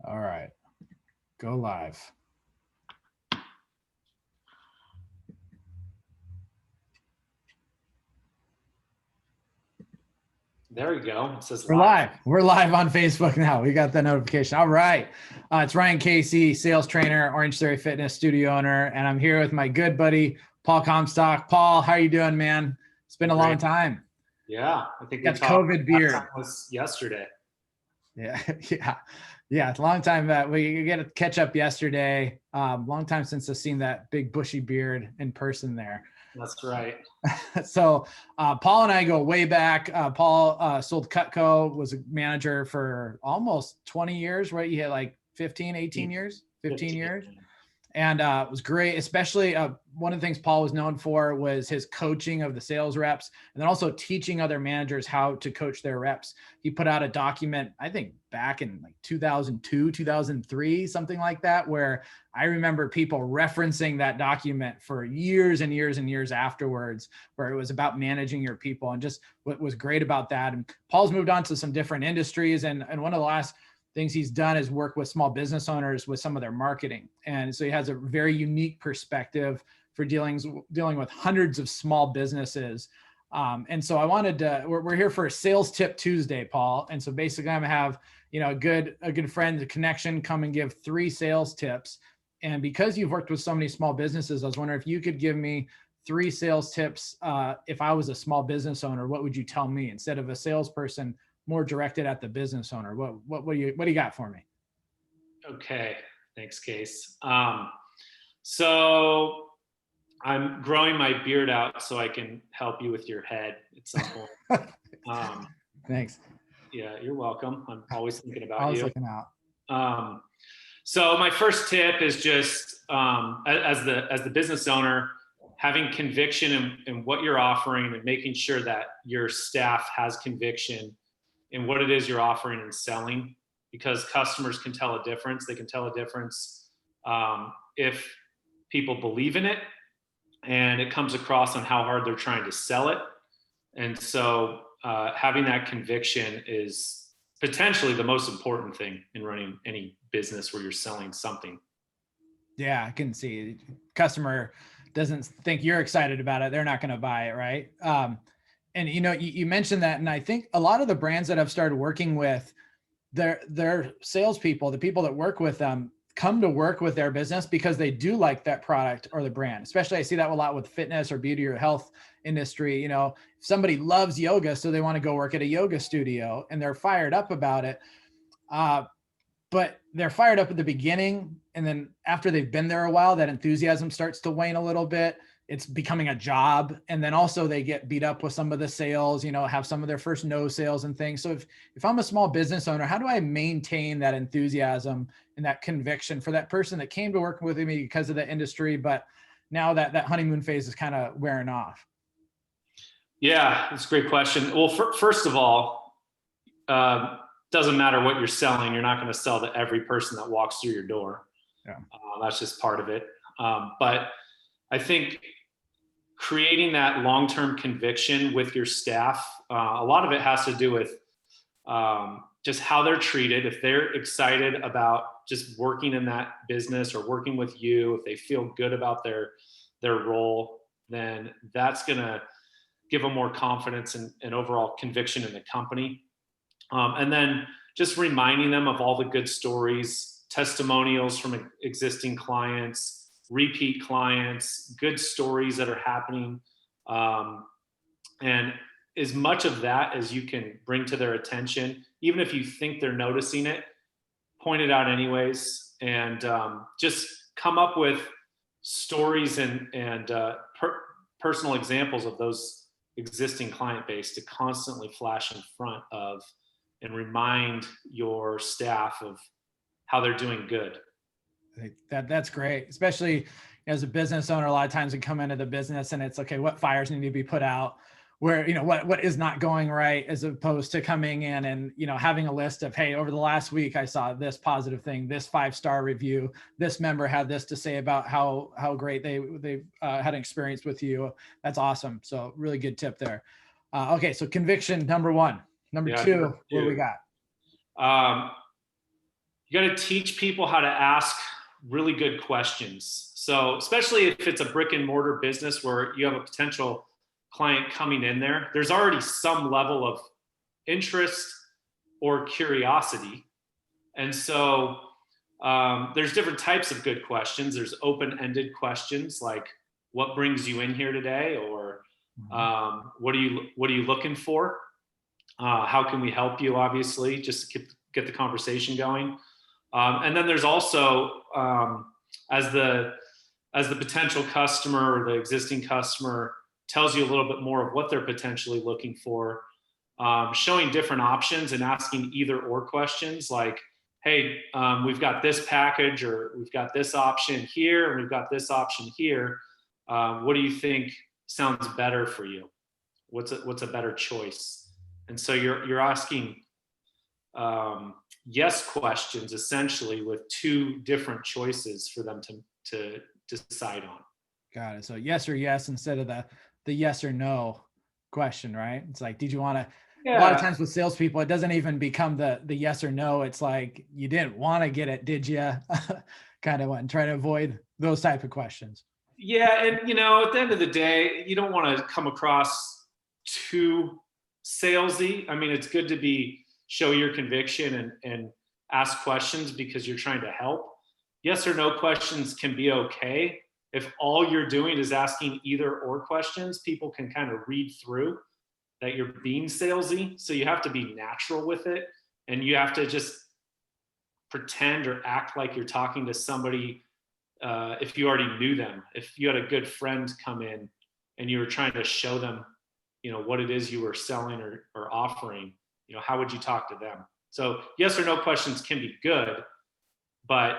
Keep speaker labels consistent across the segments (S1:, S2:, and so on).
S1: All right, go live.
S2: There you go. It says
S1: We're live. We're live on Facebook now. We got the notification. All right. It's Ryan Casey, sales trainer, Orange Theory Fitness studio owner, and I'm here with my good buddy, Paul Comstock. Paul, how are you doing, man? It's been a long time.
S2: Yeah, I think
S1: that's COVID beard.
S2: Was yesterday.
S1: Yeah, yeah. It's a long time. We get to catch up yesterday. Long time since I've seen that big bushy beard in person there.
S2: That's right.
S1: So Paul and I go way back. Paul sold Cutco, was a manager for almost 20 years, right? You had like 15 years. And it was great, especially one of the things Paul was known for was his coaching of the sales reps, and then also teaching other managers how to coach their reps. He put out a document, I think back in like 2002, 2003, something like that, where I remember people referencing that document for years and years and years afterwards, where it was about managing your people. And just what was great about that. And Paul's moved on to some different industries. And one of the last things he's done is work with small business owners with some of their marketing. And so he has a very unique perspective for dealing with hundreds of small businesses. And so I wanted to, we're here for a sales tip Tuesday, Paul. And so basically I'm gonna have, a good friend, a connection, come and give 3 sales tips. And because you've worked with so many small businesses, I was wondering if you could give me 3 sales tips. If I was a small business owner, what would you tell me instead of a salesperson, more directed at the business owner? What do you got for me?
S2: Okay, thanks, Case. So I'm growing my beard out so I can help you with your head at some point.
S1: Thanks.
S2: Yeah, you're welcome. I'm always thinking about
S1: always
S2: you.
S1: Looking out.
S2: So my first tip is just as the business owner, having conviction in what you're offering and making sure that your staff has conviction in what it is you're offering and selling, because customers can tell a difference. They can tell a difference if people believe in it and it comes across on how hard they're trying to sell it. And so having that conviction is potentially the most important thing in running any business where you're selling something.
S1: Yeah, I can see customer doesn't think you're excited about it, they're not going to buy it, right? And you mentioned that, and I think a lot of the brands that I've started working with, their salespeople, the people that work with them, come to work with their business because they do like that product or the brand. Especially, I see that a lot with fitness or beauty or health industry. If somebody loves yoga, so they want to go work at a yoga studio, and they're fired up about it. But they're fired up at the beginning, and then after they've been there a while, that enthusiasm starts to wane a little bit. It's becoming a job. And then also they get beat up with some of the sales, have some of their first no sales and things. So if I'm a small business owner, how do I maintain that enthusiasm and that conviction for that person that came to work with me because of the industry, but now that honeymoon phase is kind of wearing off?
S2: Yeah, that's a great question. Well, first of all, doesn't matter what you're selling. You're not going to sell to every person that walks through your door.
S1: Yeah.
S2: That's just part of it. But I think creating that long-term conviction with your staff, a lot of it has to do with just how they're treated. If they're excited about just working in that business or working with you, if they feel good about their role, then that's going to give them more confidence and overall conviction in the company. And then just reminding them of all the good stories, testimonials from existing clients, repeat clients, good stories that are happening. And as much of that as you can bring to their attention, even if you think they're noticing it, point it out anyways, and just come up with stories and personal examples of those existing client base to constantly flash in front of and remind your staff of how they're doing good.
S1: That's great, especially as a business owner. A lot of times we come into the business and it's okay, what fires need to be put out, where what is not going right, as opposed to coming in and having a list of, hey, over the last week I saw this positive thing, this 5-star review, this member had this to say about how great they had an experience with you. That's awesome. So really good tip there. Okay, so conviction number 1. Number 2, what do we got?
S2: you got to teach people how to ask really good questions. So especially if it's a brick and mortar business where you have a potential client coming in there, there's already some level of interest or curiosity. And so there's different types of good questions. There's open-ended questions like, what brings you in here today? Or what are you looking for? How can we help you? Obviously, just to get the conversation going. And then there's also, as the potential customer or the existing customer tells you a little bit more of what they're potentially looking for, showing different options and asking either or questions like, hey, we've got this package, or we've got this option here, and we've got this option here. What do you think sounds better for you? What's a better choice? And so you're asking yes questions essentially with two different choices for them to decide on.
S1: Got it. So yes or yes instead of the yes or no question, right? It's like, did you want to? Yeah. A lot of times with salespeople, it doesn't even become the yes or no. It's like, you didn't want to get it, did you? Kind of one. Try to avoid those type of questions.
S2: Yeah, and at the end of the day, you don't want to come across too salesy. I mean, it's good to show your conviction and ask questions because you're trying to help. Yes or no questions can be okay. If all you're doing is asking either or questions, people can kind of read through that you're being salesy. So you have to be natural with it, and you have to just pretend or act like you're talking to somebody. If you already knew them, if you had a good friend come in and you were trying to show them, what it is you were selling or offering, how would you talk to them? So yes or no questions can be good, but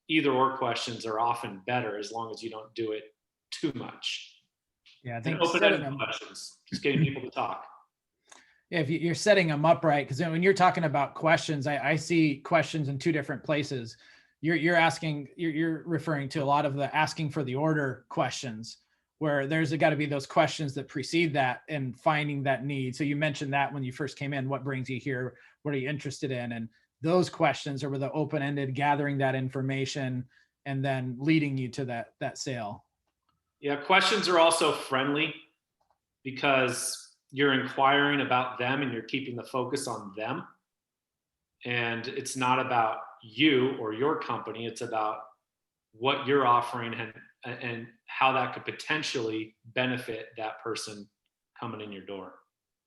S2: either or questions are often better as long as you don't do it too much.
S1: Yeah, I think
S2: open-ended questions, just getting people to talk.
S1: Yeah, if you're setting them up right, because when you're talking about questions, I see questions in two different places. You're referring to a lot of the asking for the order questions, where there's got to be those questions that precede that and finding that need. So you mentioned that when you first came in, what brings you here? What are you interested in? And those questions are with the open-ended, gathering that information and then leading you to that sale.
S2: Yeah, questions are also friendly because you're inquiring about them and you're keeping the focus on them. And it's not about you or your company. It's about what you're offering and how that could potentially benefit that person coming in your door.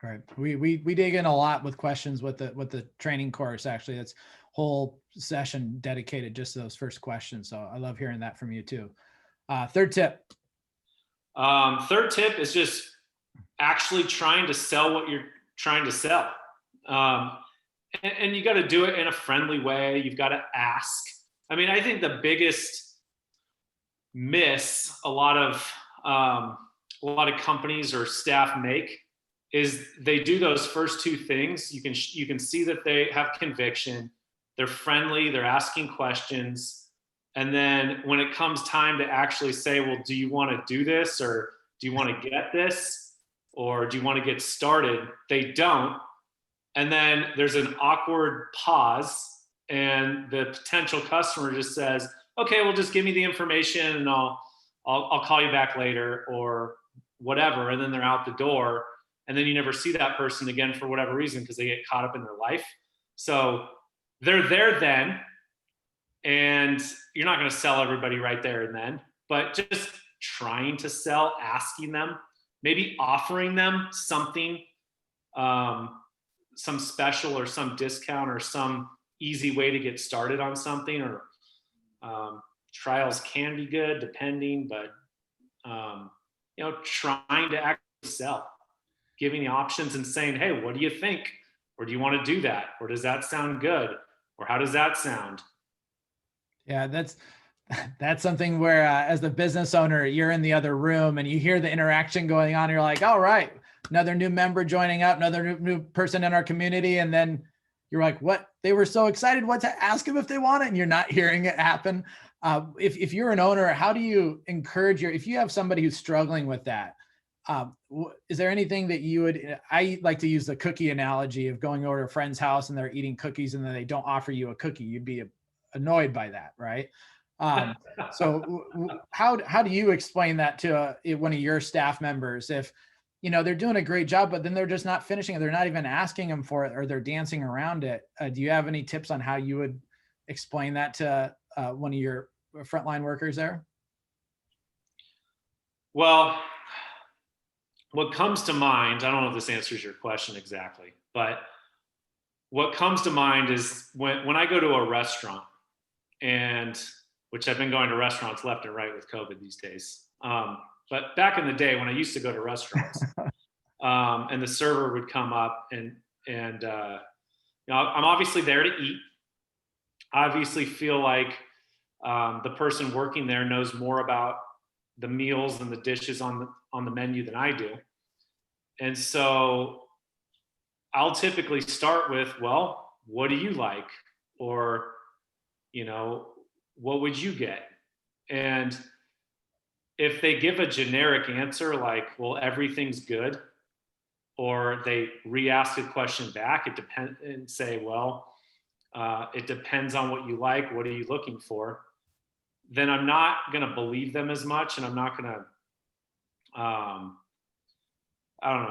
S1: Right. We dig in a lot with questions with the training course. Actually, that's whole session dedicated just to those first questions. So I love hearing that from you too. Third tip.
S2: Third tip is just actually trying to sell what you're trying to sell. And you got to do it in a friendly way. You've got to ask. I mean, I think the biggest miss a lot of companies or staff make is they do those first two things. You can see that they have conviction. They're friendly. They're asking questions. And then when it comes time to actually say, well, do you want to do this, or do you want to get this, or do you want to get started? They don't. And then there's an awkward pause, and the potential customer just says, okay, well, just give me the information and I'll call you back later or whatever. And then they're out the door, and then you never see that person again for whatever reason, because they get caught up in their life. So they're there then, and you're not going to sell everybody right there and then, but just trying to sell, asking them, maybe offering them something, some special or some discount or some easy way to get started on something, or trials can be good depending, but trying to actually sell, giving the options and saying, hey, what do you think? Or do you want to do that? Or does that sound good? Or how does that sound?
S1: Yeah, that's something where as the business owner, you're in the other room and you hear the interaction going on. You're like, all right, another new member joining up, another new person in our community. And then you're like, what? They were so excited. What to ask them if they want it? And you're not hearing it happen. If you're an owner, how do you encourage if you have somebody who's struggling with that, Is there anything that you would, I like to use the cookie analogy of going over to a friend's house and they're eating cookies and then they don't offer you a cookie. You'd be annoyed by that, right? So how do you explain that to one of your staff members if, they're doing a great job, but then they're just not finishing it. They're not even asking them for it, or they're dancing around it. Do you have any tips on how you would explain that to one of your frontline workers there?
S2: Well, what comes to mind, I don't know if this answers your question exactly, but what comes to mind is when I go to a restaurant, and which I've been going to restaurants left and right with COVID these days. But back in the day when I used to go to restaurants, and the server would come up and I'm obviously there to eat. I obviously feel like the person working there knows more about the meals and the dishes on the menu than I do. And so I'll typically start with, well, what do you like? Or, what would you get? And if they give a generic answer like, well, everything's good, or they re-ask a question back, it depends, and say, well, it depends on what you like. What are you looking for? Then I'm not going to believe them as much, and I'm not going to,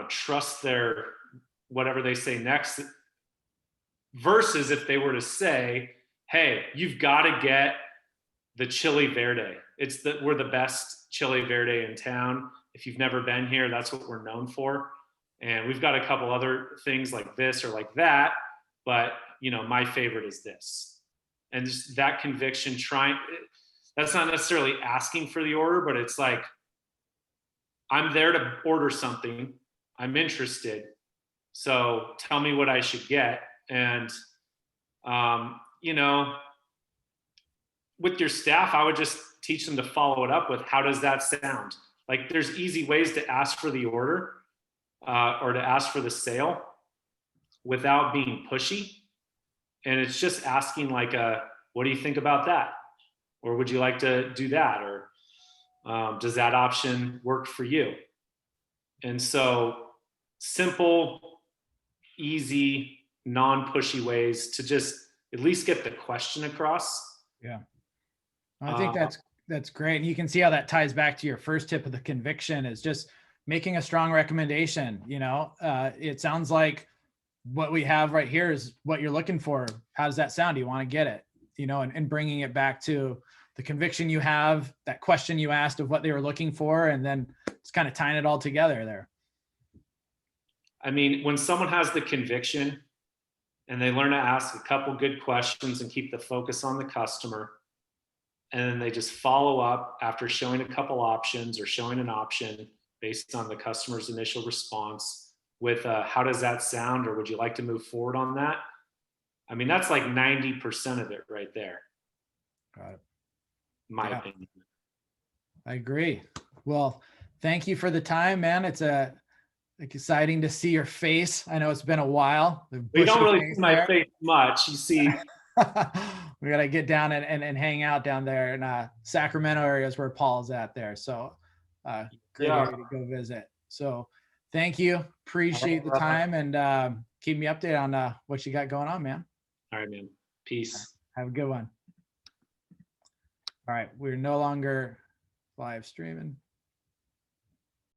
S2: trust their whatever they say next. Versus if they were to say, hey, you've got to get the chili verde. We're the best chili verde in town. If you've never been here, that's what we're known for. And we've got a couple other things like this or like that, but my favorite is this. And just that conviction, that's not necessarily asking for the order, but it's like, I'm there to order something. I'm interested. So tell me what I should get. And, with your staff, I would just teach them to follow it up with, how does that sound? Like, there's easy ways to ask for the order or to ask for the sale without being pushy. And it's just asking like, what do you think about that? Or would you like to do that? Or does that option work for you? And so simple, easy, non-pushy ways to just at least get the question across.
S1: Yeah. I think that's great. And you can see how that ties back to your first tip of the conviction is just making a strong recommendation. It sounds like what we have right here is what you're looking for. How does that sound? Do you want to get it? And bringing it back to the conviction you have, that question you asked of what they were looking for, and then it's kind of tying it all together there.
S2: I mean, when someone has the conviction and they learn to ask a couple good questions and keep the focus on the customer, and then they just follow up after showing a couple options or showing an option based on the customer's initial response with how does that sound, or would you like to move forward on that? I mean, that's like 90% of it right there.
S1: Got it.
S2: My opinion.
S1: I agree. Well, thank you for the time, man. It's exciting to see your face. I know it's been a while.
S2: You don't really see my face much. You see.
S1: We got to get down and hang out down there in Sacramento areas where Paul's at there. So great area to go visit. So thank you. Appreciate the time, and keep me updated on what you got going on, man.
S2: All right, man. Peace.
S1: Have a good one. All right. We're no longer live streaming.